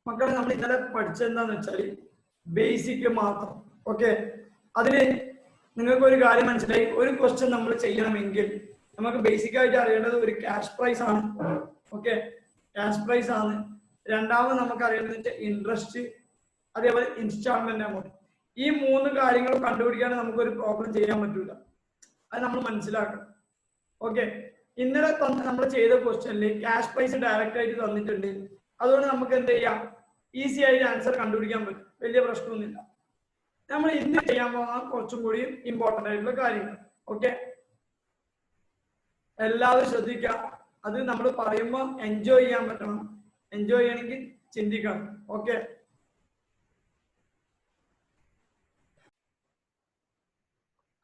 മക്കളെ നമ്മൾ ഇന്നലെ പഠിച്ചെന്താന്ന് വെച്ചാൽ ബേസിക് മാത്രം. ഓക്കെ, അതിന് നിങ്ങൾക്ക് ഒരു കാര്യം മനസ്സിലായി. ഒരു ക്വസ്റ്റ്യൻ നമ്മൾ ചെയ്യണമെങ്കിൽ നമുക്ക് ബേസിക് ആയിട്ട് അറിയേണ്ടത് ഒരു ക്യാഷ് പ്രൈസ് ആണ്. ഓക്കെ, ക്യാഷ് പ്രൈസ് ആണ്. രണ്ടാമത് നമുക്ക് അറിയേണ്ടത് വെച്ചാൽ ഇൻട്രസ്റ്റ്, അതേപോലെ ഇൻസ്റ്റാൾമെന്റ് എമൗണ്ട്. ഈ മൂന്ന് കാര്യങ്ങൾ കണ്ടുപിടിക്കാതെ നമുക്കൊരു പ്രോബ്ലം ചെയ്യാൻ പറ്റൂല. അത് നമ്മൾ മനസ്സിലാക്കണം. ഓക്കെ, ഇന്നലെ നമ്മൾ ചെയ്ത ക്വസ്റ്റ്യനിൽ ക്യാഷ് പ്രൈസ് ഡയറക്റ്റ് ആയിട്ട് തന്നിട്ടുണ്ട്. അതുകൊണ്ട് നമുക്ക് എന്ത് ചെയ്യാം, ഈസി ആയിട്ട് ആൻസർ കണ്ടുപിടിക്കാൻ പറ്റും, വലിയ പ്രശ്നമൊന്നുമില്ല. നമ്മൾ ഇന്ന് ചെയ്യാൻ പോകുന്ന കുറച്ചും കൂടി ഇമ്പോർട്ടൻ്റ് ആയിട്ടുള്ള കാര്യങ്ങൾ. ഓക്കെ, എല്ലാവരും ശ്രദ്ധിക്കുക. അത് നമ്മൾ പറയുമ്പോൾ എൻജോയ് ചെയ്യാൻ പറ്റണം. എൻജോയ് ചെയ്യണമെങ്കിൽ ചിന്തിക്കണം. ഓക്കെ,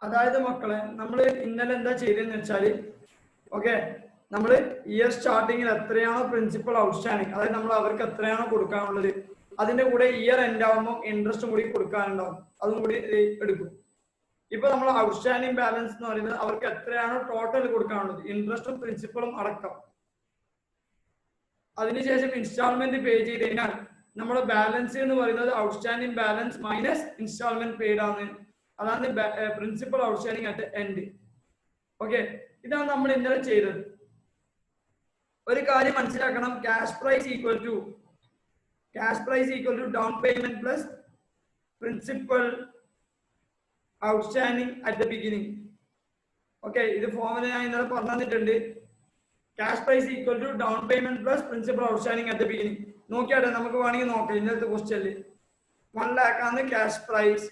അതായത് മക്കളെ നമ്മൾ ഇന്നലെ എന്താ ചെയ്തതെന്ന് വെച്ചാല്, ഓക്കെ, നമ്മൾ ഇയർ സ്റ്റാർട്ടിങ്ങിൽ എത്രയാണോ പ്രിൻസിപ്പൽ ഔട്ട്സ്റ്റാൻഡിങ്, അതായത് നമ്മൾ അവർക്ക് എത്രയാണോ കൊടുക്കാനുള്ളത്, അതിന്റെ കൂടെ ഇയർ എൻഡ് ആകുമ്പോൾ ഇൻട്രസ്റ്റും കൂടി കൊടുക്കാനുണ്ടാവും, അതും കൂടി എടുക്കും. ഇപ്പൊ നമ്മൾ ഔട്ട്സ്റ്റാൻഡിങ് ബാലൻസ് എന്ന് പറയുന്നത് അവർക്ക് എത്രയാണോ ടോട്ടൽ കൊടുക്കാനുള്ളത്, ഇൻട്രസ്റ്റും പ്രിൻസിപ്പളും അടക്കം. അതിനുശേഷം ഇൻസ്റ്റാൾമെന്റ് പേ ചെയ്ത് കഴിഞ്ഞാൽ നമ്മുടെ ബാലൻസ് എന്ന് പറയുന്നത് outstanding balance minus instalment paid ആണ്. അതാണ് principal outstanding at end. Okay, ഇതാണ് നമ്മൾ ഇന്നലെ ചെയ്തത്. ഒരു കാര്യം മനസ്സിലാക്കണം, cash price equal to down payment plus principal outstanding at the beginning. Okay, ഇത് ഫോമിൽ ഞാൻ ഇന്നലെ പറഞ്ഞു തന്നിട്ടുണ്ട്. Cash price equal to down payment plus principal outstanding at the beginning. നോക്കിയാട്ടെ, നമുക്ക് വേണമെങ്കിൽ നോക്കാം. ഇന്നത്തെ ക്വസ്റ്റ്യനിൽ 1 lakh ആണ് cash price,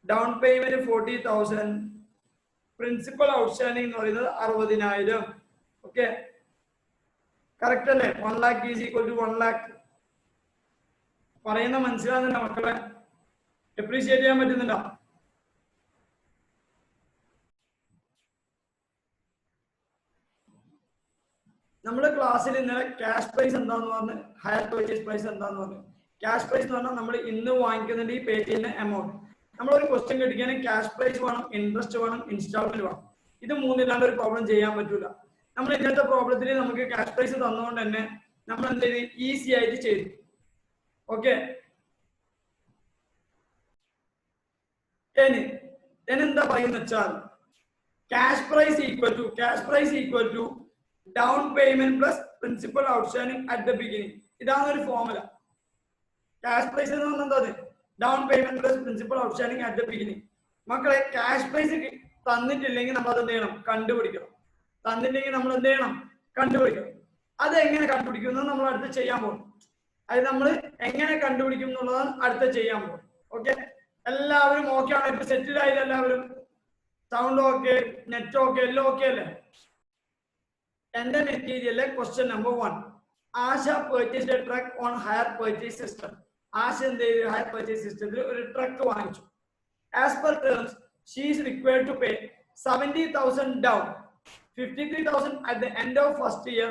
down payment 40,000, principal outstanding എന്ന് പറയുന്നത് 60,000. ഓക്കെ, കറക്റ്റ് അല്ലേ? 1 lakh is equal to 1 lakh. പറയുന്ന മനസ്സിലാകുന്നുണ്ടോ മക്കളെ? അപ്രീഷിയേറ്റ് ചെയ്യാൻ പറ്റുന്നുണ്ടോ? നമ്മുടെ ക്ലാസ്സിൽ ഇന്നലെ ക്യാഷ് പ്രൈസ് എന്താന്ന് പറഞ്ഞ്, ഹയർ പർച്ചേസ് പ്രൈസ് എന്താന്ന് പറഞ്ഞു. ക്യാഷ് പ്രൈസ് എന്ന് പറഞ്ഞാൽ നമ്മൾ ഇന്ന് വാങ്ങിക്കുന്നതിന്റെ ഈ പേ ചെയ്യുന്ന എമൗണ്ട്. നമ്മളൊരു ക്വസ്റ്റ്യൻ കിട്ടിക്കുകയാണെങ്കിൽ ക്യാഷ് പ്രൈസ് വേണം, ഇൻട്രസ്റ്റ് വേണം, ഇൻസ്റ്റാൾമെന്റ് വേണം. ഇത് മൂന്നില്ലാണ്ട് ഒരു പ്രോബ്ലം ചെയ്യാൻ പറ്റൂല. നമ്മൾ ഇന്നത്തെ പ്രോബ്ലത്തിൽ നമുക്ക് ക്യാഷ് പ്രൈസ് തന്നുകൊണ്ട് തന്നെ നമ്മൾ എന്ത് ചെയ്ത് ഈസി ആയിട്ട് ചെയ്തു. ഓക്കെ, ഇനി എന്താ പറയുന്ന വെച്ചാൽ cash price equal to down payment plus principal outstanding at the beginning. ഇതാണ് ഒരു ഫോർമുല. ക്യാഷ് പ്രൈസ് എന്ന് പറഞ്ഞാൽ എന്താ? Down payment plus principal outstanding at the beginning. മക്കളെ, ക്യാഷ് പ്രൈസ് തന്നിട്ടില്ലെങ്കിൽ നമ്മൾ അത് എന്ത് ചെയ്യണം? കണ്ടുപിടിക്കണം. തന്നില്ലെങ്കിൽ നമ്മൾ എന്ത് ചെയ്യണം? കണ്ടുപിടിക്കണം. അത് എങ്ങനെ കണ്ടുപിടിക്കും എന്ന് നമ്മൾ അടുത്ത് ചെയ്യാൻ പോകും. അത് നമ്മൾ എങ്ങനെ കണ്ടുപിടിക്കും എന്നുള്ളതാണ് അടുത്ത ചെയ്യാൻ പോകും. ഓക്കെ, എല്ലാവരും ഓക്കെ ആണ്? ഇപ്പൊ സെറ്റിൽ ആയില്ല എല്ലാവരും? സൗണ്ട് ഓക്കെ, നെറ്റ് ഓക്കെ, എല്ലാം ഓക്കെ അല്ലേ? എന്റെ മെറ്റീരിയലിലെ question number 1. Asha purchased a truck on hire purchase system. Asha എന്ത് ചെയ്തു? ഹയർ പർച്ചേസ് സിസ്റ്റത്തിൽ ഒരു ട്രക്ക് വാങ്ങിച്ചു. As per terms she is required to pay 70,000 down, 53,000 at the end of first year,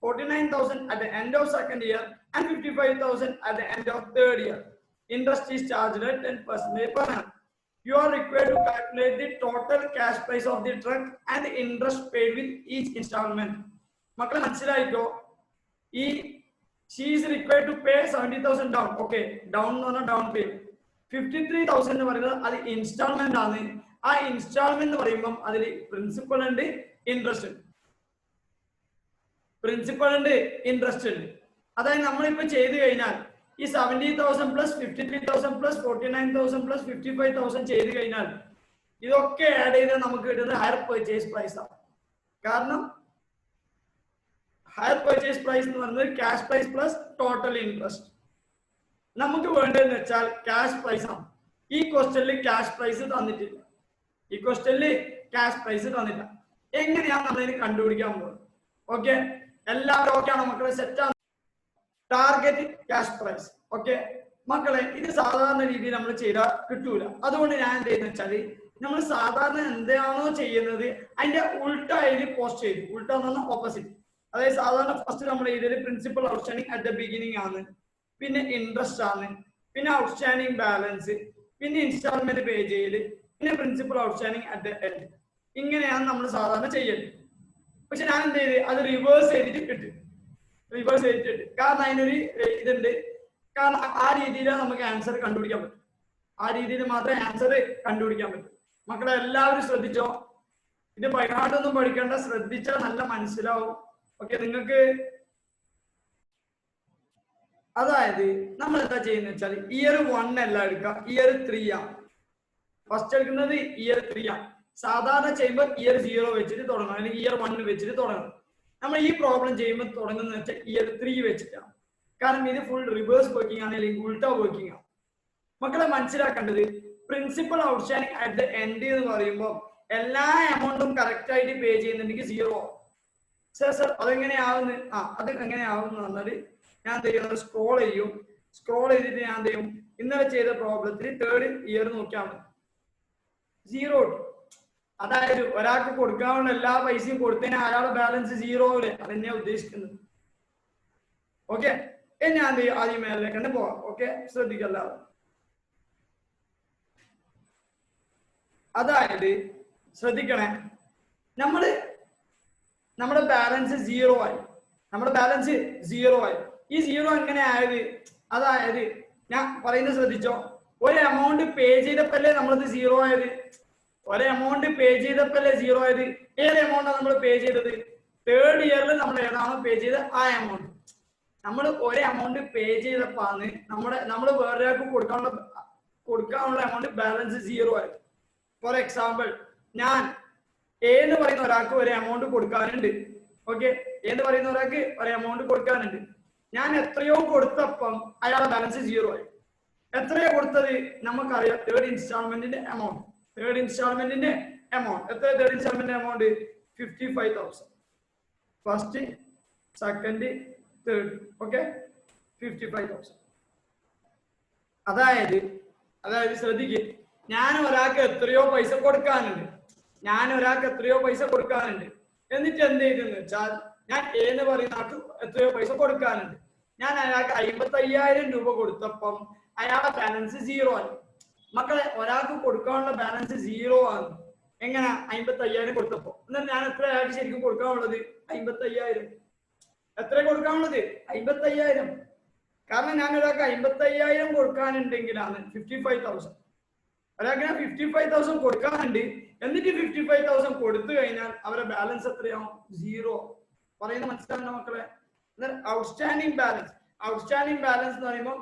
49,000 at the end of second year, and 55,000 at the end of third year. Interest is charged at 10% per annum. You are required to calculate the total cash price of the truck and the interest paid with each installment. മക്കളെ മനസ്സിലായിക്കോ? ഈ she is required to pay 70,000 down. Okay, down എന്ന് പറഞ്ഞാൽ down payment. 53,000 എന്ന് പറയുന്നത് അത് instalment ആണ്. ആ instalment എന്ന് പറയുമ്പോൾ അതിൽ പ്രിൻസിപ്പൽ ഉണ്ട്, ഇൻട്രസ്റ്റ് ഉണ്ട്. പ്രിൻസിപ്പൽ ഉണ്ട്, ഇൻട്രസ്റ്റ് ഉണ്ട്. അതായത് നമ്മളിപ്പോ ചെയ്ത് കഴിഞ്ഞാൽ ഈ 70,000 പ്ലസ് 53,000 പ്ലസ് 49,000 പ്ലസ് 55,000 ചെയ്ത് കഴിഞ്ഞാൽ ഇതൊക്കെ ആഡ് ചെയ്ത് നമുക്ക് കിട്ടുന്നത് ഹയർ പർച്ചേസ് പ്രൈസ് ആണ്. കാരണം ഹയർ പർച്ചേസ് പ്രൈസ് എന്ന് പറയുന്നത് cash prize plus total interest. നമുക്ക് വേണ്ടതെന്ന് വെച്ചാൽ ക്യാഷ് പ്രൈസ് ആണ്. ഈ ക്വസ്റ്റ്യനിൽ ക്യാഷ് പ്രൈസ് തന്നിട്ടില്ല. എങ്ങനെയാണ് നമ്മളിന് കണ്ടുപിടിക്കാൻ പോകുന്നത്? ഓക്കെ, എല്ലാവരും ഓക്കെ ആണോ മക്കളെ? സെറ്റാണ്. Target cash price. ഓക്കെ മക്കളെ, ഇത് സാധാരണ രീതിയിൽ നമ്മൾ ചെയ്താൽ കിട്ടൂല. അതുകൊണ്ട് ഞാൻ എന്ത് ചെയ്യുന്ന വെച്ചാൽ നമ്മൾ സാധാരണ എന്താണോ ചെയ്യുന്നത് അതിന്റെ ഉൾട്ട എഴുതി പോസ്റ്റ് ചെയ്തു. ഉൾട്ട എന്ന് പറഞ്ഞാൽ ഓപ്പോസിറ്റ്. അതായത് സാധാരണ ഫസ്റ്റ് നമ്മൾ എഴുതിയത് principal outstanding at the beginning ആണ്, പിന്നെ ഇൻട്രസ്റ്റ് ആണ്, പിന്നെ ഔട്ട്സ്റ്റാൻഡിങ് ബാലൻസ്, പിന്നെ ഇൻസ്റ്റാൾമെന്റ് പേ ചെയ്യല്, പിന്നെ principal outstanding at the end. ഇങ്ങനെയാണ് നമ്മൾ സാധാരണ ചെയ്യല്. പക്ഷെ ഞാൻ എന്ത് ചെയ്ത് അത് റിവേഴ്സ് ചെയ്തിട്ട് കിട്ടും. കാരണം അതിനൊരു ഇതുണ്ട്, കാരണം ആ രീതിയിൽ നമുക്ക് ആൻസർ കണ്ടുപിടിക്കാൻ പറ്റും. ആ രീതിയിൽ മാത്രമേ ആൻസർ കണ്ടുപിടിക്കാൻ പറ്റൂ. മക്കളെ എല്ലാവരും ശ്രദ്ധിച്ചോ. ഇത് ബൈഹാർട്ടൊന്നും പഠിക്കേണ്ട, ശ്രദ്ധിച്ചാൽ നല്ല മനസ്സിലാവും. ഓക്കെ, നിങ്ങൾക്ക് അതായത് നമ്മൾ എന്താ ചെയ്യുന്ന വെച്ചാൽ ഇയർ 1 അല്ല എടുക്കുക, ഇയർ 3 ആണ്. ഫസ്റ്റ് എടുക്കുന്നത് ഇയർ 3 ആണ്. സാധാരണ ചെയ്യുമ്പോൾ ഇയർ 0 വെച്ചിട്ട് തുടങ്ങണം, അല്ലെങ്കിൽ ഇയർ 1 വെച്ചിട്ട് തുടങ്ങണം. നമ്മൾ ഈ പ്രോബ്ലം ചെയ്യുമ്പോൾ തുടങ്ങുന്നത് വെച്ചാൽ ഇയർ 3 വെച്ചിട്ടാണ്. കാരണം ഇത് ഫുൾ റിവേഴ്സ് വർക്കിംഗ് ആണ്, അല്ലെങ്കിൽ ഉൾട്ട വർക്കിംഗ് ആണ്. മക്കളെ മനസ്സിലാക്കേണ്ടത് principal outstanding at the end എന്ന് പറയുമ്പോൾ എല്ലാ എമൗണ്ടും കറക്റ്റ് ആയിട്ട് പേ ചെയ്യുന്നുണ്ടെങ്കിൽ 0. സർ അതെങ്ങനെയാവുന്നു? അത് എങ്ങനെയാവുന്നു പറഞ്ഞാൽ ഞാൻ ചെയ്യുന്നത് സ്ക്രോൾ ചെയ്യും. സ്ക്രോൾ ചെയ്തിട്ട് ഞാൻ ചെയ്യും, ഇന്നലെ ചെയ്ത പ്രോബ്ലത്തിൽ 3rd ഇയർ നോക്കിയാൽ മതി, 0. അതായത് ഒരാൾക്ക് കൊടുക്കാവുന്ന എല്ലാ പൈസയും കൊടുത്തതിന് അയാളുടെ ബാലൻസ് 0 ആവില്ലേ? അതെന്നെയാ ഉദ്ദേശിക്കുന്നത്. ഓക്കെ, ഞാൻ എന്ത് ചെയ്യും, ആദ്യം മേലേക്ക് തന്നെ പോവാം. ഓക്കെ, ശ്രദ്ധിക്കല്ല. അതായത് ശ്രദ്ധിക്കണേ, നമ്മുടെ ബാലൻസ് 0 ആയി. നമ്മുടെ ബാലൻസ് 0 ആയി. ഈ 0 എങ്ങനെ ആയത്? അതായത് ഞാൻ പറയുന്നത് ശ്രദ്ധിച്ചോ. ഒരു എമൗണ്ട് പേ ചെയ്തപ്പോഴല്ലേ നമ്മളത് 0 ആയത്. ഒരു എമൗണ്ട് പേ ചെയ്തപ്പോഴല്ലേ 0 ആയത്. ഏത് എമൗണ്ടാണ് നമ്മൾ പേ ചെയ്തത്? 3rd ഇയറിൽ നമ്മൾ ഏതാണോ പേ ചെയ്തത് ആ എമൗണ്ട്. നമ്മൾ ഒരു എമൗണ്ട് പേ ചെയ്തപ്പോഴാണ് നമ്മൾ വേറൊരാൾക്ക് കൊടുക്കാനുള്ള എമൗണ്ട് ബാലൻസ് 0 ആയത്. ഫോർ എക്സാമ്പിൾ, ഞാൻ എന്ന് പറയുന്ന ഒരാൾക്ക് ഒരു എമൗണ്ട് കൊടുക്കാനുണ്ട്. ഓക്കെ, എന്ന് പറയുന്ന ഒരാൾക്ക് ഒരു എമൗണ്ട് കൊടുക്കാനുണ്ട്. ഞാൻ എത്രയോ കൊടുത്തപ്പം അയാളുടെ ബാലൻസ് 0 ആയി. എത്രയോ കൊടുത്തത് നമുക്കറിയാം, 3rd ഇൻസ്റ്റാൾമെന്റിന്റെ എമൗണ്ട്. 3rd ഇൻസ്റ്റാൾമെന്റിന്റെ എമൗണ്ട് എത്ര? 3rd instalment amount 55,000. First, second, 3rd. Okay, 55,000. അതായത് ശ്രദ്ധിക്കുക, ഞാൻ ഒരാൾക്ക് എത്രയോ പൈസ കൊടുക്കാനുണ്ട്. എന്നിട്ട് എന്ത് ചെയ്തെന്ന് വെച്ചാൽ, ഞാൻ എന്ന് പറയുന്ന ആൾക്ക് എത്രയോ പൈസ കൊടുക്കാനുണ്ട്. ഞാൻ അയാൾക്ക് 55,000 രൂപ കൊടുത്തപ്പം അയാളുടെ ബാലൻസ് 0 ആയി. മക്കളെ, ഒരാൾക്ക് കൊടുക്കാനുള്ള ബാലൻസ് 0 ആണ്. എങ്ങനെ? 55,000 കൊടുത്തപ്പോ. എന്നാൽ ഞാൻ എത്ര അയാൾക്ക് ശരിക്കും കൊടുക്കാനുള്ളത്? 55,000. എത്ര കൊടുക്കാനുള്ളത്? 55,000. കാരണം ഞാൻ ഒരാൾക്ക് 55,000 കൊടുക്കാനുണ്ടെങ്കിലാണ് 55,000. ഒരാൾക്ക് ഞാൻ 55,000 കൊടുക്കാനുണ്ട്. എന്നിട്ട് 55,000 കൊടുത്തു കഴിഞ്ഞാൽ അവരുടെ ബാലൻസ് എത്രയാവും? 0. പറയുന്നത് മനസ്സിലാവുന്ന മക്കളെ? ഔട്ട്സ്റ്റാൻഡിംഗ് ബാലൻസ് എന്ന് പറയുമ്പോൾ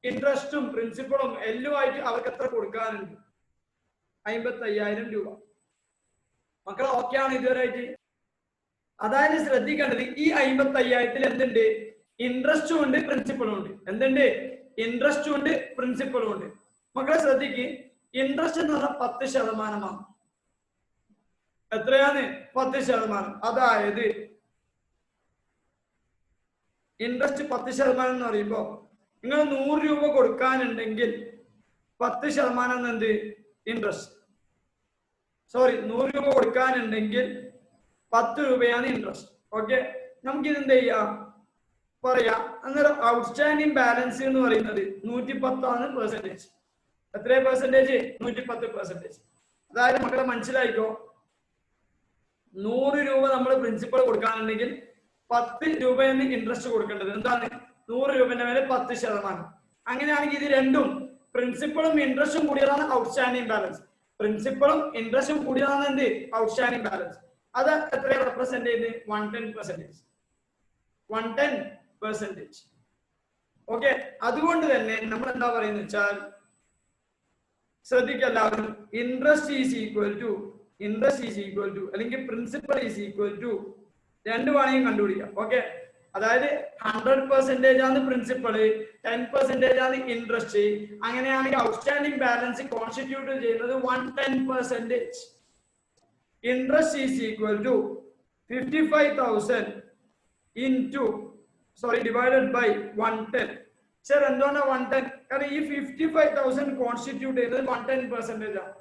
ഇൻട്രസ്റ്റും പ്രിൻസിപ്പളും എല്ലുമായിട്ട് അവർക്ക് എത്ര കൊടുക്കാനുണ്ട്? 55,000 രൂപ. മക്കളെ ഓക്കെ ആണ് ഇതുവരെയായിട്ട്? അതായത് ശ്രദ്ധിക്കേണ്ടത്, ഈ 55,000 എന്തുണ്ട്? ഇൻട്രസ്റ്റും ഉണ്ട്, പ്രിൻസിപ്പളും ഉണ്ട്. എന്തുണ്ട്? ഇൻട്രസ്റ്റും ഉണ്ട്, പ്രിൻസിപ്പളും ഉണ്ട്. മക്കളെ ശ്രദ്ധിക്ക്, ഇൻട്രസ്റ്റ് എന്ന് പറഞ്ഞാൽ 10%. എത്രയാണ്? 10%. അതായത് ഇൻട്രസ്റ്റ് 10% എന്ന് പറയുമ്പോ നിങ്ങൾ 100 രൂപ കൊടുക്കാനുണ്ടെങ്കിൽ 10% എന്ത്? ഇൻട്രസ്റ്റ്. 100 രൂപ കൊടുക്കാനുണ്ടെങ്കിൽ 10 രൂപയാണ് ഇൻട്രസ്റ്റ്. ഓക്കെ, നമുക്കിത് എന്ത് ചെയ്യാം? പറയാം. അന്നേരം ഔട്ട്സ്റ്റാൻഡിംഗ് ബാലൻസ് എന്ന് പറയുന്നത് 110 പെർസെന്റേജ്. എത്ര പെർസെന്റേജ്? 110%. അതായത് മക്കളെ മനസ്സിലായിക്കോ, 100 രൂപ നമ്മൾ പ്രിൻസിപ്പൾ കൊടുക്കാനുണ്ടെങ്കിൽ 10 രൂപയാണ് ഇൻട്രസ്റ്റ് കൊടുക്കേണ്ടത്. എന്താണ്? 100 രൂപന്റെ മേലെ 10%. അങ്ങനെയാണെങ്കിൽ ഇത് രണ്ടും, പ്രിൻസിപ്പളും ഇൻട്രസ്റ്റും കൂടിയതാണ് ഔട്ട്സ്റ്റാൻഡിംഗ് ബാലൻസ്. പ്രിൻസിപ്പളും ഇൻട്രസ്റ്റും കൂടിയതാണ് എന്ത്? Outstanding balance. അത് എത്ര റെപ്രസെന്റ് ചെയ്ത്? 110%. 110%. ഓക്കെ, അതുകൊണ്ട് തന്നെ നമ്മൾ എന്താ പറയുന്നത് വെച്ചാൽ, ശ്രദ്ധിക്കുക എല്ലാവരും, ഇൻട്രസ്റ്റ് ഈസ് ഈക്വൽ ടു അല്ലെങ്കിൽ പ്രിൻസിപ്പൽ ഈസ് ഈക്വൽ ടു 2 വേണമെങ്കിൽ കണ്ടുപിടിക്കാം. ഓക്കെ, അതായത് 100% ആണ് പ്രിൻസിപ്പൾ, 10% ആണ് ഇൻട്രസ്റ്റ്. അങ്ങനെയാണെങ്കിൽ ഔട്ട്സ്റ്റാൻഡിംഗ് ബാലൻസ് കോൺസ്റ്റിറ്റ്യൂട്ട് ചെയ്യുന്നത് 110%. Interest is equal to 55,000 divided by 110. Sir എന്തുകൊണ്ടാണ് 110? കാരണം ഈ 55,000 കോൺസ്റ്റിറ്റ്യൂട്ട് ചെയ്യുന്നത് 110% ആണ്.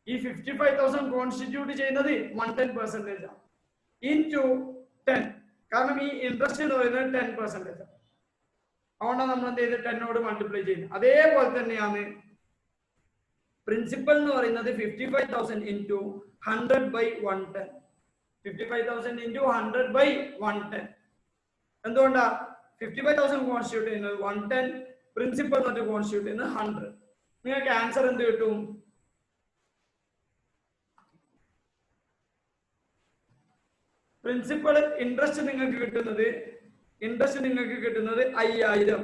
ഈ 55,000 കോൺസ്റ്റിറ്റ്യൂട്ട് ചെയ്യുന്നത് 110% ആണ്. ഇൻറ്റു 10. കാരണം ഈ ഇൻട്രസ്റ്റ് എന്ന് പറയുന്നത് 10%. അതുകൊണ്ടാണ് നമ്മൾ എന്ത് ചെയ്ത് 10 മൾട്ടിപ്ലൈ ചെയ്യുന്നത്. അതേപോലെ തന്നെയാണ് പ്രിൻസിപ്പൽ എന്ന് പറയുന്നത് 55,000 ഇൻറ്റു 100/110. 55,000 ഇൻറ്റു 100/110. എന്തുകൊണ്ടാ? 55,000 കോൺസ്റ്റിറ്റ്യൂട്ട് ചെയ്യുന്നത് 110, പ്രിൻസിപ്പൽ എന്നിട്ട് കോൺസ്റ്റിറ്റ്യൂട്ട് ചെയ്യുന്നത് 100. നിങ്ങൾക്ക് ആൻസർ എന്ത് കിട്ടും? പ്രിൻസിപ്പൽ ഇൻട്രസ്റ്റ് നിങ്ങൾക്ക് കിട്ടുന്നത് 5000.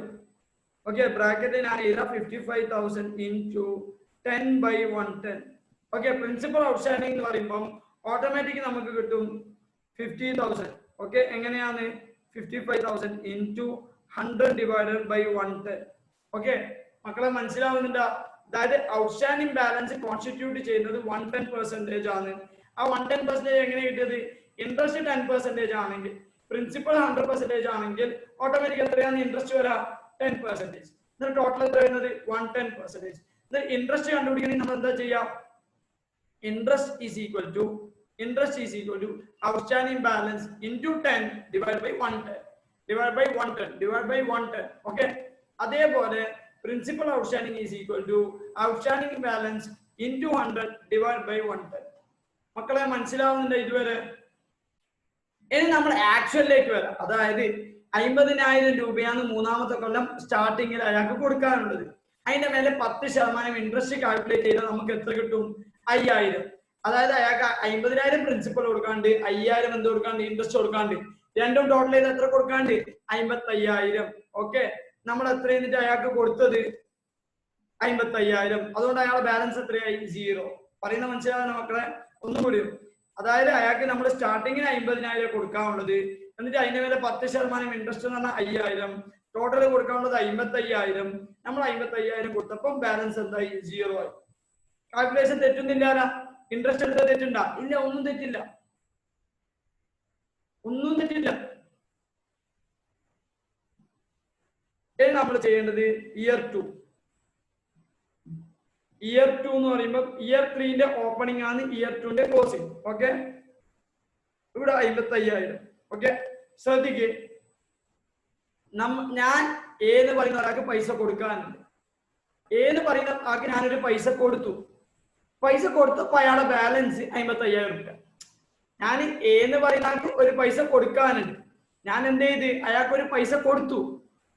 ഓക്കെ, ബ്രാക്കറ്റിൽ ഞാൻ എഴുതാം 55,000 ഇൻറ്റു 10/110. ഓക്കെ, പ്രിൻസിപ്പൽ ഔട്ട്സ്റ്റാൻഡിംഗ് എന്ന് പറയുമ്പോൾ ഓട്ടോമാറ്റിക് നമുക്ക് കിട്ടും 50,000. ഓക്കെ, എങ്ങനെയാണ് 55,000 ഇൻറ്റു 100/110. ഓക്കെ, മക്കളെ മനസ്സിലാവുന്നുണ്ടോ? അതായത് ഔട്ട്സ്റ്റാൻഡിംഗ് ബാലൻസ് കോൺസ്റ്റിറ്റ്യൂട്ട് ചെയ്യുന്നത് 110% ആണ്. ആ 110% എങ്ങനെ കിട്ടിയത്? ഇൻട്രസ്റ്റ് 10% ആണെങ്കിൽ, പ്രിൻസിപ്പൽ 100% ആണെങ്കിൽ ഓട്ടോമാറ്റിക് എത്രയാണ് ഇൻട്രസ്റ്റ് വരാ? 10%. എന്നിട്ട് ടോട്ടൽ എത്ര വരുന്നത്? 110%. ഇൻട്രസ്റ്റ് കണ്ടുപിടിക്കണമെങ്കിൽ നമ്മൾ എന്താ ചെയ്യാം? Interest is equal to outstanding balance into 10 divide by 110. Okay, അതേപോലെ principal outstanding is equal to outstanding balance into 100 divide by 110. മക്കളെ മനസ്സിലാവുന്നുണ്ട് ഇതുവരെ? ഇനി നമ്മൾ ആക്ച്വലിലേക്ക് വരാം. അതായത് 50,000 രൂപയാണ് മൂന്നാമത്തെ കൊല്ലം സ്റ്റാർട്ടിങ്ങിൽ അയാൾക്ക് കൊടുക്കാനുള്ളത്. അതിന്റെ മേലെ 10% ഇൻട്രസ്റ്റ് കാൽക്കുലേറ്റ് ചെയ്താൽ നമുക്ക് എത്ര കിട്ടും? 5,000. അതായത് അയാൾക്ക് 50,000 പ്രിൻസിപ്പൽ കൊടുക്കാണ്ട് 5,000 എന്ത് കൊടുക്കാണ്ട്? ഇൻട്രസ്റ്റ് കൊടുക്കാണ്ട്. രണ്ടും ടോട്ടൽ ചെയ്ത് എത്ര കൊടുക്കാണ്ട്? 55,000. ഓക്കെ, നമ്മൾ എത്ര എന്നിട്ട് അയാൾക്ക് കൊടുത്തത്? 55,000. അതുകൊണ്ട് അയാളുടെ ബാലൻസ് എത്രയായി? 0. പറയുന്ന മനസ്സിലാവുന്ന മക്കളെ? ഒന്നുകൂടി. അതായത് അയാൾക്ക് നമ്മൾ സ്റ്റാർട്ടിങ്ങിന് 50,000 കൊടുക്കാനുള്ളത്, എന്നിട്ട് അതിന്റെ മേലെ 10% ഇൻട്രസ്റ്റ് എന്ന് പറഞ്ഞാൽ 5,000, ടോട്ടൽ കൊടുക്കാനുള്ളത് 55,000. നമ്മൾ 55,000 കൊടുത്തപ്പം ബാലൻസ് എന്തായി? 0 ആയി. കാൽക്കുലേഷൻ തെറ്റുന്നില്ല. ഇൻട്രസ്റ്റ് എടുത്ത തെറ്റുണ്ടാ? ഇല്ല, ഒന്നും തെറ്റില്ല. ഇനി നമ്മൾ ചെയ്യേണ്ടത് ഇയർ 2 എന്ന് പറയുമ്പോൾ ഇയർ 3ന്റെ ഓപ്പണിംഗ് ആണ് ഇയർ 2ന്റെ ക്ലോസിംഗ്. ഓക്കെ, ഇവിടെ 55,000. ഓക്കെ, ശ്രദ്ധിക്ക്, ഞാൻ ഏത് പറയുന്ന ഒരാൾക്ക് പൈസ കൊടുക്കാനുണ്ട്. ഏത് പറയുന്ന ആൾക്ക് ഞാനൊരു പൈസ കൊടുത്തപ്പോ അയാളുടെ ബാലൻസ് 55,000 രൂപ. ഞാൻ ഏന്ന് പറയുന്ന ആൾക്ക് ഒരു പൈസ കൊടുക്കാനുണ്ട്. ഞാൻ എന്ത് ചെയ്ത്? അയാൾക്ക് ഒരു പൈസ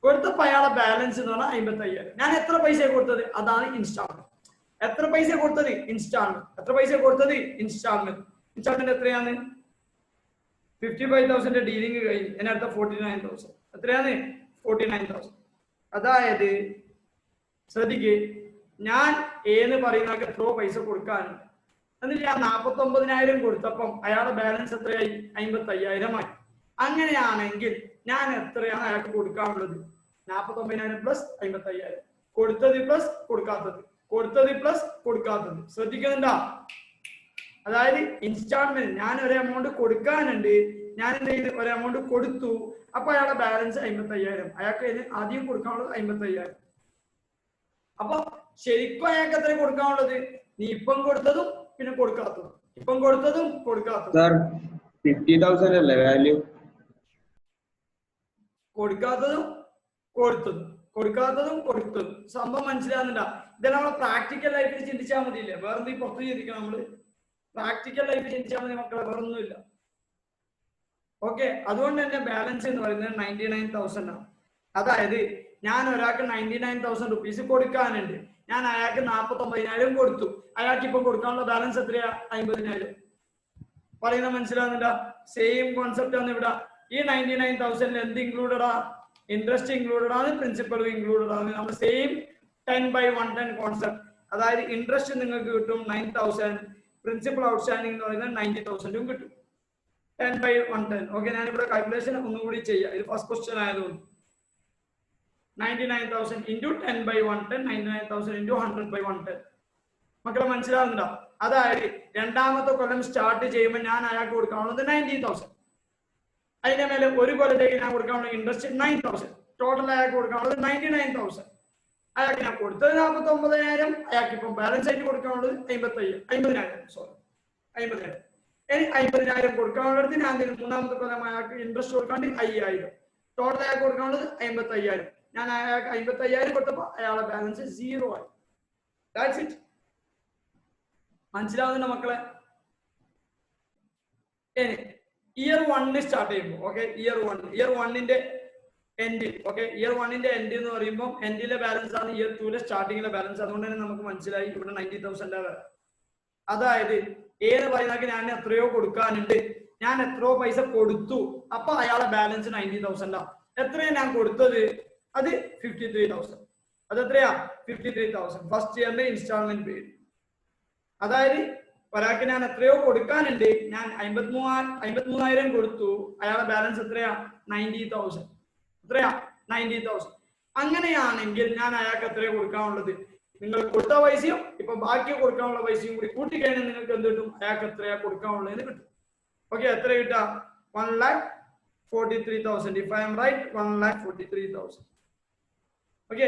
കൊടുത്തപ്പോ അയാളുടെ ബാലൻസ് എന്ന് പറഞ്ഞാൽ 55,000. ഞാൻ എത്ര പൈസ കൊടുത്തത്? അതാണ് ഇൻസ്റ്റാൾമെന്റ്. എത്ര പൈസ കൊടുത്തത്? ഇൻസ്റ്റാൾമെന്റ് എത്രയാണ്? 55,000 ഡീലിംഗ് കഴിഞ്ഞ് അതിനടുത്ത 49,000. എത്രയാണ്? 49,000. അതായത് ശ്രദ്ധിക്ക്, ഞാൻ ഏന്ന് പറയുന്ന ആൾക്ക് എത്രയോ പൈസ കൊടുക്കാനുണ്ട്. എന്നിട്ട് ഞാൻ 49,000 കൊടുത്തപ്പം അയാളുടെ ബാലൻസ് എത്രയായി? 55,000 ആയി. അങ്ങനെയാണെങ്കിൽ ഞാൻ എത്രയാണ് അയാൾക്ക് കൊടുക്കാനുള്ളത്? 49,000 പ്ലസ് 55,000. കൊടുത്തത് പ്ലസ് കൊടുക്കാത്തത്. ശ്രദ്ധിക്കുന്നുണ്ടോ? അതായത് ഇൻസ്റ്റാൾമെന്റ് ഞാൻ ഒരു എമൗണ്ട് കൊടുക്കാനുണ്ട്. ഞാൻ എന്ത് ചെയ്ത്? ഒരു എമൗണ്ട് കൊടുത്തു. അപ്പൊ അയാളുടെ ബാലൻസ് 55,000. അയാൾക്ക് ആദ്യം കൊടുക്കാനുള്ളത് 55,000. അപ്പൊ ശരിക്കും അയാൾക്ക് എത്ര കൊടുക്കാനുള്ളത്? നീ ഇപ്പം കൊടുത്തതും പിന്നെ കൊടുക്കാത്തതും. 50,000 അല്ലേ വാല്യൂ? കൊടുക്കാത്തതും സംഭവം മനസ്സിലാകുന്നില്ല? ഇതെല്ലാം നമ്മളെ പ്രാക്ടിക്കൽ ലൈഫിൽ ചിന്തിച്ചാൽ മതിയില്ലേ? വേറെ എന്തെങ്കിലും പുറത്ത് ചിന്തിക്കണം. നമ്മള് പ്രാക്ടിക്കൽ ലൈഫിൽ ചിന്തിച്ചാൽ മതി മക്കളെ, വേറൊന്നുമില്ല. ഓക്കെ, അതുകൊണ്ട് തന്നെ ബാലൻസ് എന്ന് പറയുന്നത് 99,000 ആണ്. അതായത് ഞാൻ ഒരാൾക്ക് 99,000 റുപ്പീസ് കൊടുക്കാനുണ്ട്. ഞാൻ അയാൾക്ക് 49,000 കൊടുത്തു. അയാൾക്ക് ഇപ്പൊ കൊടുക്കാനുള്ള ബാലൻസ് എത്രയാ? 50,000. പറയുന്ന മനസ്സിലാകുന്നില്ല? സെയിം കോൺസെപ്റ്റ് ആണ് ഇവിടെ. ഈ 99,000 എന്ത് ഇൻക്ലൂഡഡ് ആ? ഇൻട്രസ്റ്റ് ഇൻക്ലൂഡഡ് ആണ്, പ്രിൻസിപ്പലും ഇൻക്ലൂഡഡ് ആണ്. നമ്മൾ സെയിം 10/110 കോൺസെപ്റ്റ്. അതായത് ഇൻട്രസ്റ്റ് നിങ്ങൾക്ക് കിട്ടും 9,000, പ്രിൻസിപ്പൽ ഔട്ട്സ്റ്റാൻഡിംഗ് എന്ന് പറയുന്നത് 90,000 കിട്ടും. 10/110. ഓക്കെ, ഞാനിവിടെ കാൽക്കുലേഷൻ ഒന്നുകൂടി ചെയ്യാം. ഇത് ഫസ്റ്റ് ക്വസ്റ്റ്യൻ ആയതുകൊണ്ട് 99,000 ഇൻറ്റു 10/110, 99,000 ഇൻറ്റു 100/110. മക്കളെ മനസ്സിലാവുന്നുണ്ടോ? അതായത് രണ്ടാമത്തെ കൊല്ലം സ്റ്റാർട്ട് ചെയ്യുമ്പോൾ ഞാൻ അയാൾക്ക് കൊടുക്കാനുള്ളത് 90,000. അതിന്റെ മേലെ ഒരു കൊല്ലത്തേക്ക് ഞാൻ കൊടുക്കാനുള്ള ഇൻട്രസ്റ്റ് 9,000. ടോട്ടൽ അയാൾക്ക് കൊടുക്കാനുള്ളത് 99,000. അയാൾക്ക് ഞാൻ കൊടുത്തത് 49,000. അയാൾക്ക് ഇപ്പം ബാലൻസ് ആയിട്ട് കൊടുക്കാനുള്ളത് 50,000. ഇനി 50,000 കൊടുക്കാനുള്ളത് ഞാൻ മൂന്നാമത്തെ കൊല്ലം അയാൾക്ക് ഇൻട്രസ്റ്റ് കൊടുക്കാണ്ട് 5,000. ടോട്ടൽ അയാൾക്ക് കൊടുക്കാനുള്ളത് 55,000. ഞാൻ അയാൾക്ക് 55,000 കൊടുത്തപ്പോൾ അയാളുടെ ബാലൻസ് 0 ആയി. That's it. മനസ്സിലാവുന്നുണ്ടോ മക്കളെ? ഇനി ഇയർ 1 സ്റ്റാർട്ട് ചെയ്യുമ്പോൾ, ഓക്കെ, ഇയർ 1ന്റെ എൻഡ്. ഓക്കെ, ഇയർ 1ന്റെ എൻഡ് എന്ന് പറയുമ്പോൾ എൻഡിലെ ബാലൻസ് ആണ് ഇയർ 2ലെ സ്റ്റാർട്ടിങ്ങിലെ ബാലൻസ്. അതുകൊണ്ട് തന്നെ നമുക്ക് മനസ്സിലായി ഇവിടെ 90,000 വരാം. അതായത് ഏത് പറയുന്നതൊക്കെ ഞാൻ എത്രയോ കൊടുക്കാനുണ്ട്, ഞാൻ എത്രയോ പൈസ കൊടുത്തു, അപ്പൊ അയാളെ ബാലൻസ് 90,000 ആ. എത്രയാ ഞാൻ കൊടുത്തത്? അത് 53,000. അത് എത്രയാ? 53,000 ഫസ്റ്റ് ഇയറിന്റെ ഇൻസ്റ്റാൾമെന്റ് പേയ്ഡ്. അതായത് ഒരാൾക്ക് ഞാൻ എത്രയോ കൊടുക്കാനുണ്ട്, ഞാൻ 53,000 കൊടുത്തു, അയാളെ ബാലൻസ് എത്രയാ? 90,000. എത്രയാ? 90,000. അങ്ങനെയാണെങ്കിൽ ഞാൻ അയാൾക്ക് എത്രയോ കൊടുക്കാനുള്ളത്? നിങ്ങൾ കൊടുത്ത പൈസയും ഇപ്പൊ ബാക്കി കൊടുക്കാനുള്ള പൈസയും കൂടി കൂട്ടിക്കഴിഞ്ഞാൽ നിങ്ങൾക്ക് എന്ത് കിട്ടും? അയാൾക്ക് എത്രയാ കൊടുക്കാനുള്ളതെന്ന് കിട്ടും. ഓക്കെ, എത്ര കിട്ടാ? 1,43,000. If I am right, 1,43,000. Okay,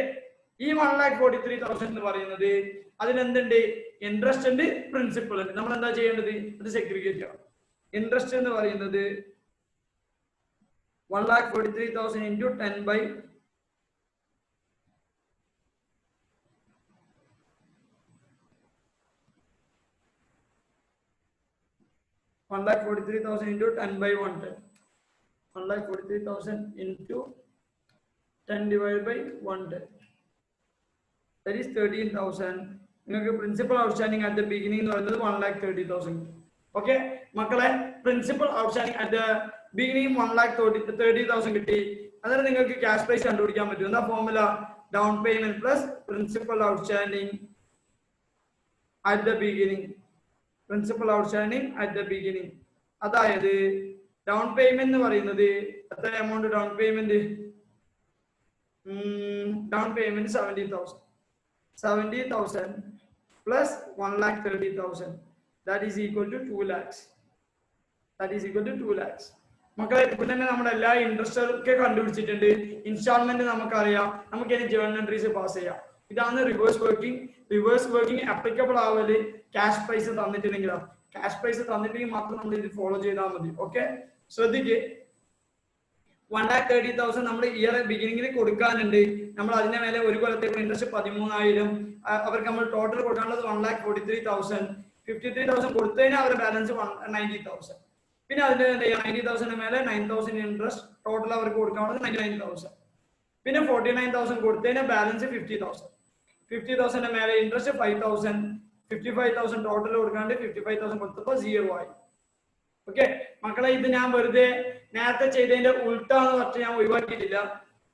ഈ 1,43,000 എന്ന് പറയുന്നത് അതിനെന്തുണ്ട്? ഇൻട്രസ്റ്റ് ഉണ്ട്, പ്രിൻസിപ്പൽ ഉണ്ട്. നമ്മൾ എന്താ ചെയ്യേണ്ടത്? അത് സെഗ്രിഗേറ്റ് ചെയ്യണം. ഇൻട്രസ്റ്റ് എന്ന് പറയുന്നത് 1,43,000 into 10 by 1,43,000 into 10 by 110. 1,43,000 into 10 divided by 110. That is 13,000. നിങ്ങൾക്ക് principal outstanding at the beginning എന്ന് പറയുന്നത് 1,30,000. ഓക്കെ മക്കളെ, principal outstanding at the beginning 1,30,000 കിട്ടി. അന്നേരം നിങ്ങൾക്ക് ക്യാഷ് പ്രൈസ് കണ്ടുപിടിക്കാൻ പറ്റും. എന്താ formula? Down payment plus principal outstanding at the beginning. Principal outstanding at the beginning. അതായത് ഡൗൺ പേയ്മെന്റ് എന്ന് പറയുന്നത് എത്ര amount? Down payment 70,000. 70,000 plus 1,30,000. That is equal to 2 lakhs. That is equal to 2 lakhs. മക്കളെ, ഇപ്പൊ തന്നെ നമ്മുടെ എല്ലാ ഇൻട്രസ്റ്റ് ഒക്കെ കണ്ടുപിടിച്ചിട്ടുണ്ട്. ഇൻസ്റ്റാൾമെന്റ് നമുക്കറിയാം. നമുക്ക് ഇനി ജേർണൽ എൻട്രീസ് പാസ് ചെയ്യാം. ഇതാണ് reverse working. Reverse working applicable ആവല് ക്യാഷ് പ്രൈസ് തന്നിട്ടുണ്ടെങ്കിലോ? ക്യാഷ് പ്രൈസ് തന്നിട്ടുണ്ടെങ്കിൽ മാത്രം നമ്മൾ ഇത് ഫോളോ ചെയ്താൽ മതി. ഓക്കെ, ശ്രദ്ധിക്ക്. 1,30,000 നമ്മൾ ഇയർ ബിഗിനിങ്ങിൽ കൊടുക്കാനുണ്ട്. നമ്മൾ അതിന്റെ മേലെ ഒരു കൊല്ലത്തേക്ക് ഇൻട്രസ്റ്റ് 13,000. അവർക്ക് നമ്മൾ ടോട്ടൽ കൊടുക്കാനുള്ളത് 1,43,000. 53,000 കൊടുത്തതിന് അവരുടെ ബാലൻസ് 90,000. പിന്നെ അതിന്റെ 90,000 മേലെ 9,000 ഇൻട്രസ്റ്റ്, ടോട്ടൽ അവർക്ക് കൊടുക്കാനുള്ളത് 99,000. പിന്നെ 49,000 കൊടുത്തതിന് ബാലൻസ് 50,000. 50,000 മേലെ ഇൻട്രസ്റ്റ് 5,000. 55,000 ടോട്ടൽ കൊടുക്കാണ്ട് 55,000 കൊടുത്തപ്പോൾ 0 ആയി. ഓക്കെ മക്കളെ, ഇത് ഞാൻ വെറുതെ നേരത്തെ ചെയ്തതിന്റെ ഉൾട്ടാന്ന് പറഞ്ഞ് ഞാൻ ഒഴിവാക്കിയിട്ടില്ല.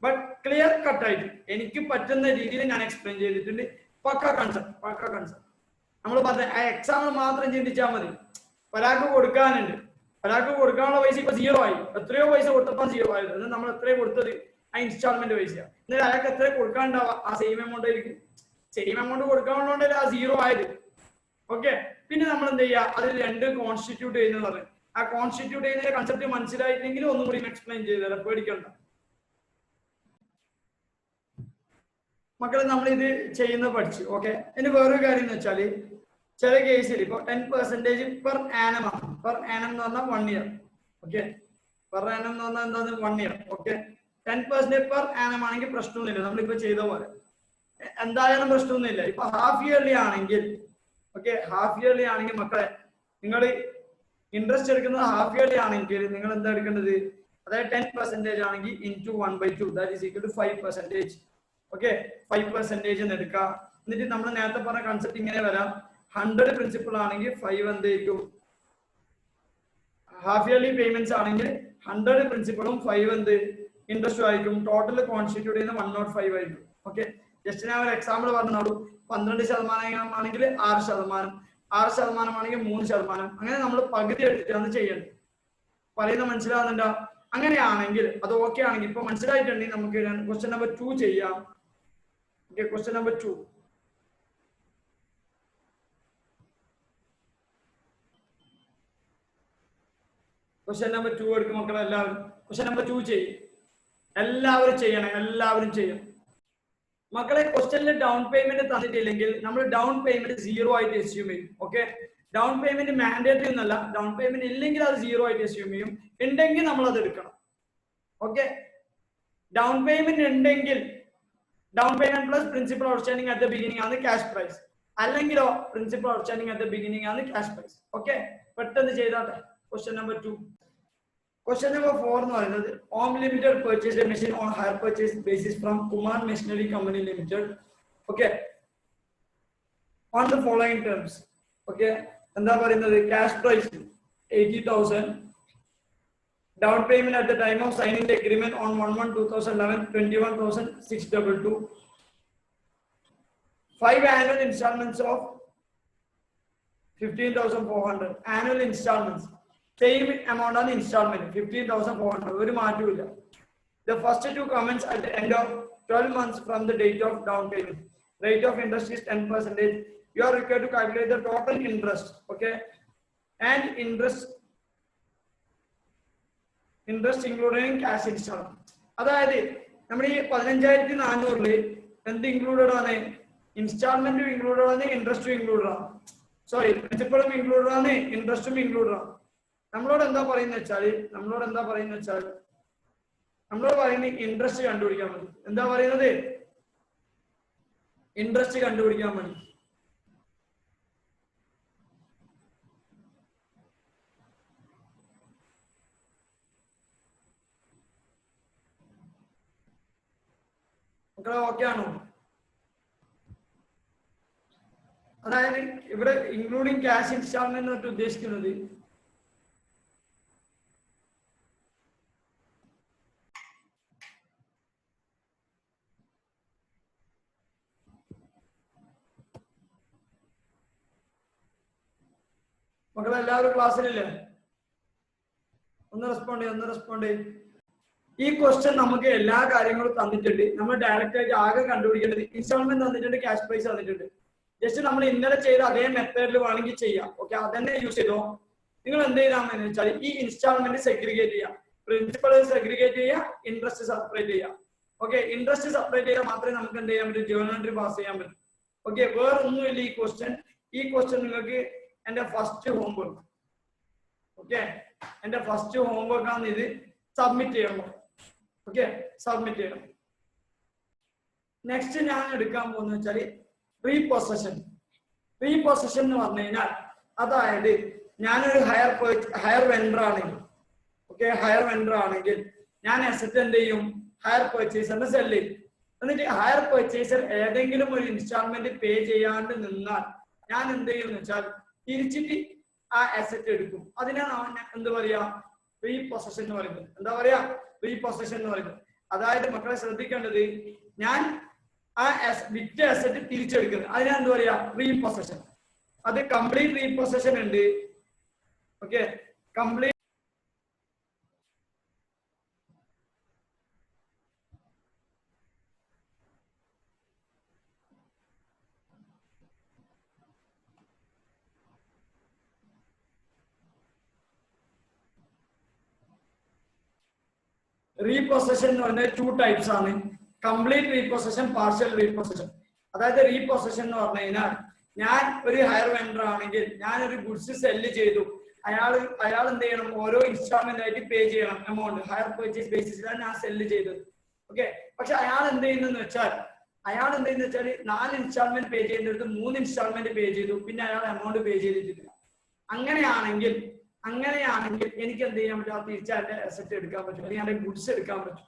ബട്ട് ക്ലിയർ കട്ട് ആയിട്ട് എനിക്ക് പറ്റുന്ന രീതിയിൽ ഞാൻ എക്സ്പ്ലെയിൻ ചെയ്തിട്ടുണ്ട്. പക്ക കൺസെപ്റ്റ്. നമ്മൾ പറഞ്ഞ ആ എക്സാമ്പിൾ മാത്രം ചിന്തിച്ചാൽ മതി. ഒരാൾക്ക് കൊടുക്കാനുണ്ട്, ഒരാൾക്ക് കൊടുക്കാനുള്ള പൈസ ഇപ്പൊ 0 ആയി. എത്രയോ പൈസ കൊടുത്തപ്പോൾ 0 ആയത്. അത് നമ്മൾ എത്രയോ കൊടുത്തത്? ആ ഇൻസ്റ്റാൾമെന്റ് പൈസ. എന്നിട്ട് അയാൾക്ക് എത്ര കൊടുക്കാനുണ്ടാവുക? ആ സെയിം എമൗണ്ട് ആയിരിക്കും. സെയിം എമൗണ്ട് കൊടുക്കാനുള്ളതുകൊണ്ടല്ലേ ആ 0 ആയത്. ഓക്കെ, പിന്നെ നമ്മൾ എന്ത് ചെയ്യുക? അതിൽ 2 കോൺസ്റ്റിറ്റ്യൂട്ട് ചെയ്യുന്നത് പറഞ്ഞു. ആ കോൺസ്റ്റിറ്റ്യൂട്ട് ചെയ്യുന്നതിന്റെ കൺസെപ്റ്റ് മനസ്സിലായില്ലെങ്കിൽ ഒന്നും കൂടി എക്സ്പ്ലെയിൻ ചെയ്തുതരാം, പേടിക്കണ്ട മക്കളെ. നമ്മൾ ഇത് ചെയ്യുന്നത് പഠിച്ചു. ഓക്കെ, ഇനി വേറൊരു കാര്യം എന്ന് വെച്ചാല് ചില കേസിൽ ഇപ്പൊ 10% പെർ ആനം ആണ്. പെർ ആനം എന്ന് പറഞ്ഞാൽ 1 ഇയർ. ഓക്കെ, പെർ ആനം എന്ന് പറഞ്ഞാൽ എന്താണ്? 1 ഇയർ. ഓക്കെ, 10% പെർ ആനം ആണെങ്കിൽ പ്രശ്നമൊന്നുമില്ല. നമ്മളിപ്പോ ചെയ്ത പോലെ എന്തായാലും പ്രശ്നമൊന്നുമില്ല. ഇപ്പൊ ഹാഫ് ഇയർലി ആണെങ്കിൽ, ഓക്കെ, ഹാഫ് ഇയർലി ആണെങ്കിൽ മക്കളെ നിങ്ങൾ ഇൻട്രസ്റ്റ് എടുക്കുന്നത് ഹാഫ് ഇയർലി ആണെങ്കിൽ നിങ്ങൾ എന്താ എടുക്കേണ്ടത്? അതായത് 10% ആണെങ്കിൽ into 1/2, that is equal to 5%. Okay, 5% എന്ന് എടുക്കുക. എന്നിട്ട് നമ്മൾ നേരത്തെ പറഞ്ഞ കൺസെപ്റ്റ് ഇങ്ങനെ വരാം. 100 പ്രിൻസിപ്പൾ ആണെങ്കിൽ 5 എന്തായിരിക്കും? ഹാഫ് ഇയർലി പേയ്മെന്റ്സ് ആണെങ്കിൽ 100 പ്രിൻസിപ്പളും 5 എന്ത് ഇൻട്രസ്റ്റും ആയിരിക്കും. ടോട്ടൽ കോൺസ്റ്റിറ്റ്യൂട്ട് ചെയ്യുന്ന 105 ആയിരിക്കും. ഓക്കെ, ജസ്റ്റ് ഞാൻ ഒരു എക്സാമ്പിൾ പറഞ്ഞോളൂ. 12% ആണെങ്കിൽ 6%, 6% ആണെങ്കിൽ 3%. അങ്ങനെ നമ്മൾ പകുതി എടുത്തിട്ടാണ് ചെയ്യേണ്ടത്. പറയുന്നത് മനസ്സിലാവുന്നുണ്ടോ? അങ്ങനെയാണെങ്കിൽ അത് ഓക്കെ ആണെങ്കിൽ, ഇപ്പൊ മനസ്സിലായിട്ടുണ്ടെങ്കിൽ നമുക്ക് ക്വസ്റ്റ്യൻ നമ്പർ 2 ചെയ്യാം. Okay, question number 2. Question number 2 എടുക്കും മക്കളെ. എല്ലാവരും ക്വസ്റ്റ്യൻ നമ്പർ 2 ചെയ്യും. എല്ലാവരും ചെയ്യണം, എല്ലാവരും ചെയ്യണം മക്കളെ. ക്വസ്റ്റ്യനിൽ ഡൗൺ പേയ്മെന്റ് തന്നിട്ടില്ലെങ്കിൽ നമ്മൾ ഡൗൺ പേയ്മെന്റ് 0 ആയിട്ട് അസ്യൂം ചെയ്യും. ഓക്കെ, ഡൗൺ പേയ്മെന്റ് മാൻഡേറ്ററി ഒന്നല്ല. ഡൗൺ പേയ്മെന്റ് ഇല്ലെങ്കിൽ അത് 0 ആയിട്ട് അസ്യൂം ചെയ്യും. ഉണ്ടെങ്കിൽ നമ്മൾ അത് എടുക്കണം. ഓക്കെ, ഡൗൺ പേയ്മെന്റ് ഉണ്ടെങ്കിൽ down payment plus principal outstanding at the beginning ആണ് ക്യാഷ് പ്രൈസ്. അല്ലെങ്കിലോ principal outstanding at the beginning ആണ് ക്യാഷ് പ്രൈസ്. ഓക്കെ, പെട്ടെന്ന് ചെയ്താട്ടെ. Question number 2. Question number 4 എന്ന് പറയുന്നത് Om Limited purchased a machine on hire purchase basis from Kumar Machinery Company Limited. Okay. On the following terms. Okay. എന്താ പറയുന്നത് cash price 80,000. Down payment at the time of signing the agreement on 1/1/2011 21,622. 5 annual installments of 15,400. Annual installments. Same amount on installment 15,400. ഒരു മാറ്റമില്ല. The first two comments at the end of 12 months from the date of down payment. Rate of interest is 10%. You are required to calculate the total interest. Okay. And interest including cash installment. അതായത് നമ്മൾ ഈ 15,400 എന്ത് included ആണ്? ഇൻസ്റ്റാൾമെന്റും included ആണ്, ഇൻട്രസ്റ്റും included ആണ്. Sorry, പ്രിൻസിപ്പളും included ആണ്, ഇൻട്രസ്റ്റും included ആണ്. നമ്മളോട് എന്താ പറയുന്നത് വെച്ചാൽ നമ്മളോട് പറയുന്നത് ഇൻട്രസ്റ്റ് കണ്ടുപിടിക്കാൻ മതി. എന്താ പറയുന്നത്? ഇൻട്രസ്റ്റ് കണ്ടുപിടിക്കാൻ മതി. ഓക്കെ ആണോ? അതായത് ഇവിടെ ഇൻക്ലൂഡിങ് ക്യാഷ് ഇൻസ്റ്റാൾമെന്റ് എന്നിട്ട് ഉദ്ദേശിക്കുന്നത് മക്കളെ എല്ലാവരും ക്ലാസ്സിലില്ലേ? ഒന്ന് റെസ്പോണ്ട്. ഈ ക്വസ്റ്റ്യൻ നമുക്ക് എല്ലാ കാര്യങ്ങളും തന്നിട്ടുണ്ട്. നമ്മൾ ഡയറക്റ്റ് ആയിട്ട് ആകെ കണ്ടുപിടിക്കേണ്ടത് ഇൻസ്റ്റാൾമെന്റ് തന്നിട്ടുണ്ട്, ക്യാഷ് പ്രൈസ് തന്നിട്ടുണ്ട്. ജസ്റ്റ് നമ്മൾ ഇന്നലെ ചെയ്ത അതേ മെത്തേഡിൽ വേണമെങ്കിൽ ചെയ്യാം. ഓക്കെ, അതന്നെ യൂസ് ചെയ്തോ. നിങ്ങൾ എന്ത് ചെയ്താമെന്ന് വെച്ചാൽ ഈ ഇൻസ്റ്റാൾമെന്റ് സെഗ്രിഗേറ്റ് ചെയ്യാം. പ്രിൻസിപ്പൾ സെഗ്രിഗേറ്റ് ചെയ്യാം, ഇൻട്രസ്റ്റ് സെപ്പറേറ്റ് ചെയ്യാം. ഓക്കെ, ഇൻട്രസ്റ്റ് സെപ്പറേറ്റ് ചെയ്താൽ മാത്രമേ നമുക്ക് എന്ത് ചെയ്യാൻ പറ്റും? ജേർണൽ എൻട്രി പാസ് ചെയ്യാൻ പറ്റും. ഓക്കെ, വേറെ ഒന്നുമില്ല ഈ ക്വസ്റ്റ്യൻ നിങ്ങൾക്ക് എന്റെ ഫസ്റ്റ് ഹോംവർക്ക്. ഓക്കെ, എന്റെ ഫസ്റ്റ് ഹോംവർക്ക് ആണ് ഇത്. സബ്മിറ്റ് ചെയ്യണം. ഓക്കെ, സബ്മിറ്റ് ചെയ്യണം. നെക്സ്റ്റ് ഞാൻ എടുക്കാൻ പോകുന്നത് വെച്ചാല് റീപൊസഷൻ എന്ന് പറഞ്ഞു കഴിഞ്ഞാൽ, അതായത് ഞാനൊരു ഹയർ വെണ്ടർ ആണെങ്കിൽ, ഓക്കെ, ഹയർ വെണ്ടർ ആണെങ്കിൽ ഞാൻ അസറ്റ് എന്ത് ചെയ്യും? ഹയർ പർച്ചേസറിന് സെല് ചെയ്യും. എന്നിട്ട് ഹയർ പർച്ചേസർ ഏതെങ്കിലും ഒരു ഇൻസ്റ്റാൾമെന്റ് പേ ചെയ്യാണ്ട് നിന്നാൽ ഞാൻ എന്ത് ചെയ്യും എന്ന് വെച്ചാൽ തിരിച്ചിട്ട് ആ അസറ്റ് എടുക്കും. അതിനാണ് എന്ത് പറയാ? റീപൊസഷൻ എന്ന് പറയുന്നത്. എന്താ പറയാ? റീപൊസഷൻ എന്ന് പറയുന്നത്. അതായത് മക്കളെ ശ്രദ്ധിക്കേണ്ടത്, ഞാൻ ആ വിറ്റ അസറ്റ് തിരിച്ചെടുക്കുന്നത്. അതിനാ എന്ത് പറയാ? റീപൊസഷൻ. അത് കംപ്ലീറ്റ് റീപൊസഷൻ ഉണ്ട്. ഓക്കെ, കംപ്ലീറ്റ് റീപൊസഷൻ എന്ന് പറയുന്നത് 2 ടൈപ്സ് ആണ്. Complete repossession, partial repossession. അതായത് റീപൊസഷൻ എന്ന് പറഞ്ഞു കഴിഞ്ഞാൽ, ഞാൻ ഒരു ഹയർ വെണ്ടർ ആണെങ്കിൽ ഞാൻ ഒരു ഗുഡ്സ് സെല്ല് ചെയ്തു. അയാൾ എന്ത് ചെയ്യണം? ഓരോ ഇൻസ്റ്റാൾമെന്റ് ആയിട്ട് പേ ചെയ്യണം എമൗണ്ട്. ഹയർ പർച്ചേസ് ബേസിസിലാണ് ഞാൻ സെല്ല് ചെയ്തത്. ഓക്കെ, പക്ഷെ അയാൾ എന്ത് ചെയ്യുന്നെന്ന് വെച്ചാൽ 4 ഇൻസ്റ്റാൾമെന്റ് പേ ചെയ്യുന്നിടത്ത് 3 ഇൻസ്റ്റാൾമെന്റ് പേ ചെയ്തു. പിന്നെ അയാൾ എമൗണ്ട് പേ ചെയ്തിട്ടില്ല. അങ്ങനെയാണെങ്കിൽ എനിക്ക് എന്ത് ചെയ്യാൻ പറ്റും? ആ തിരിച്ചായിട്ട് അസറ്റ് എടുക്കാൻ പറ്റും, അല്ലെങ്കിൽ അതിന്റെ ഗുഡ്സ് എടുക്കാൻ പറ്റും.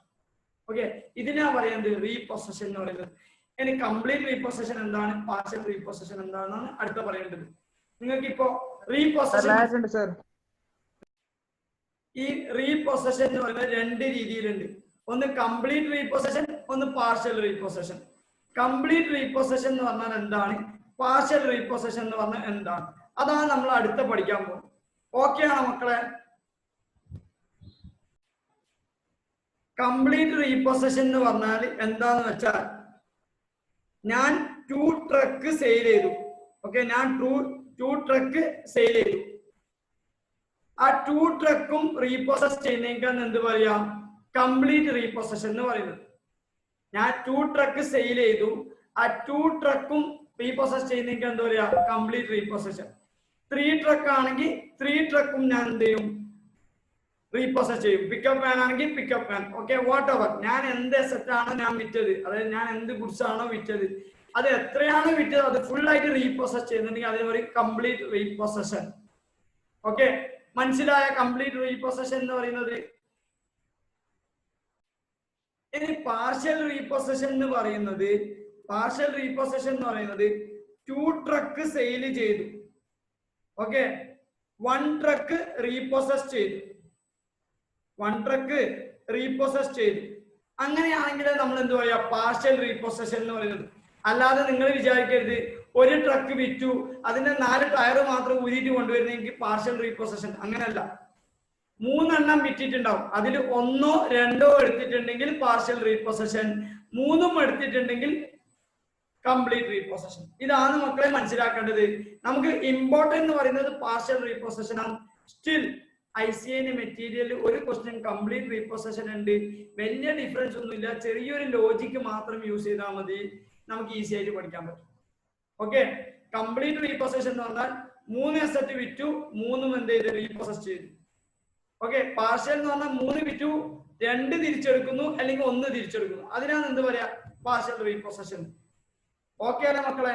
ഓക്കെ, ഇതിനാ പറയുന്നത് റീപൊസഷൻ എന്ന് പറയുന്നത്. ഇനി കംപ്ലീറ്റ് റീപൊസഷൻ എന്താണ്, പാർഷ്യൽ റീപൊസഷൻ എന്താണെന്നാണ് അടുത്ത പറയേണ്ടത്. നിങ്ങൾക്ക് ഇപ്പോ റീപൊസഷൻ ഈ റീപൊസഷൻ എന്ന് പറയുന്നത് 2 രീതിയിലുണ്ട്. ഒന്ന് കംപ്ലീറ്റ് റീപൊസഷൻ, ഒന്ന് പാർഷ്യൽ റീപൊസഷൻ. കംപ്ലീറ്റ് റീപൊസഷൻ എന്ന് പറഞ്ഞാൽ എന്താണ്? പാർഷ്യൽ റീപൊസഷൻ എന്ന് പറഞ്ഞാൽ എന്താണ്? അതാണ് നമ്മൾ അടുത്ത പഠിക്കാൻ പോകുന്നത്. ഓക്കെ ആണോ മക്കളെ? കംപ്ലീറ്റ് റീപൊസഷൻ എന്ന് പറഞ്ഞാൽ എന്താന്ന് വെച്ചാൽ, ഞാൻ 2 ട്രക്ക് സെയിൽ ചെയ്തു. ഓക്കെ, ഞാൻ 2 ട്രക്ക് സെയിൽ ചെയ്തു. ആ 2 ട്രക്കും റീപൊസസ് ചെയ്യുന്നേക്കാണ് എന്ത് പറയാം? കംപ്ലീറ്റ് റീപൊസഷൻ എന്ന് പറയുന്നത്. ഞാൻ 2 ട്രക്ക് സെയിൽ ചെയ്തു, ആ 2 ട്രക്കും റീപൊസസ് ചെയ്യുന്നേക്കാണ് എന്താ പറയാ? Complete repossession. 3 ട്രക്ക് ആണെങ്കിൽ 3 ട്രക്കും ഞാൻ എന്ത് ചെയ്യും? റീപൊസസ് ചെയ്യും. പിക്കപ്പ് വാൻ ആണെങ്കിൽ pickup van. Okay, what ever, ഞാൻ എന്ത് അസറ്റ് ആണോ ഞാൻ വിറ്റത്, അതായത് ഞാൻ എന്ത് ഗുഡ്സ് ആണോ വിറ്റത്, അത് എത്രയാണ് വിറ്റത് അത് ഫുൾ ആയിട്ട് റീപൊസസ് ചെയ്യുന്നുണ്ടെങ്കിൽ അതിന് പറയും കംപ്ലീറ്റ് റീപൊസഷൻ. ഓക്കെ, മനസ്സിലായ കംപ്ലീറ്റ് റീപൊസഷൻ എന്ന് പറയുന്നത്? ഇനി പാർഷ്യൽ റീപൊസഷൻ എന്ന് പറയുന്നത്, പാർഷ്യൽ റീപൊസഷൻ എന്ന് പറയുന്നത് 2 ട്രക്ക് സെയിൽ ചെയ്തു, ഓക്കെ, 1 ട്രക്ക് റീപൊസസ് ചെയ്തു, 1 ട്രക്ക് റീപൊസസ് ചെയ്തു. അങ്ങനെയാണെങ്കിൽ നമ്മൾ എന്ത് പറയാ? പാർഷ്യൽ റീപൊസഷൻ എന്ന് പറയുന്നത്. അല്ലാതെ നിങ്ങൾ വിചാരിക്കരുത് ഒരു ട്രക്ക് വിറ്റു അതിന്റെ 4 ടയർ മാത്രം ഊരിയിട്ട് കൊണ്ടുവരുന്നെങ്കിൽ പാർഷ്യൽ റീപൊസഷൻ. അങ്ങനെയല്ല, 3 എണ്ണം വിറ്റിട്ടുണ്ടാവും, അതിൽ 1 or 2 എടുത്തിട്ടുണ്ടെങ്കിൽ പാർഷ്യൽ റീപൊസഷൻ, 3 എടുത്തിട്ടുണ്ടെങ്കിൽ കംപ്ലീറ്റ് റീപൊസഷൻ. ഇതാണ് മക്കളെ മനസ്സിലാക്കേണ്ടത്. നമുക്ക് ഇമ്പോർട്ടന്റ് എന്ന് പറയുന്നത് പാർഷ്യൽ റീപൊസഷൻ ആണ്. സ്റ്റിൽ ICN മെറ്റീരിയൽ ഒരു ക്വസ്റ്റ്യൻ കംപ്ലീറ്റ് റീപൊസഷൻ ഉണ്ട്, വലിയ ഡിഫറൻസ് ഒന്നുമില്ല, ചെറിയൊരു ലോജിക്ക് മാത്രം യൂസ് ചെയ്താൽ മതി, നമുക്ക് ഈസി ആയിട്ട് പഠിക്കാൻ പറ്റും. ഓക്കെ, കംപ്ലീറ്റ് റീപൊസഷൻ എന്ന് പറഞ്ഞാൽ 3 അസറ്റ് വിറ്റു, 3 എന്ത് ചെയ്ത്? റീപൊസസ് ചെയ്തു. ഓക്കെ, പാർഷ്യൽ എന്ന് പറഞ്ഞാൽ 3 വിറ്റു, 2 തിരിച്ചെടുക്കുന്നു അല്ലെങ്കിൽ 1 തിരിച്ചെടുക്കുന്നു, അതിനാണ് എന്ത് പറയാ? Partial repossession. ഓക്കെ അല്ലേ മക്കളെ?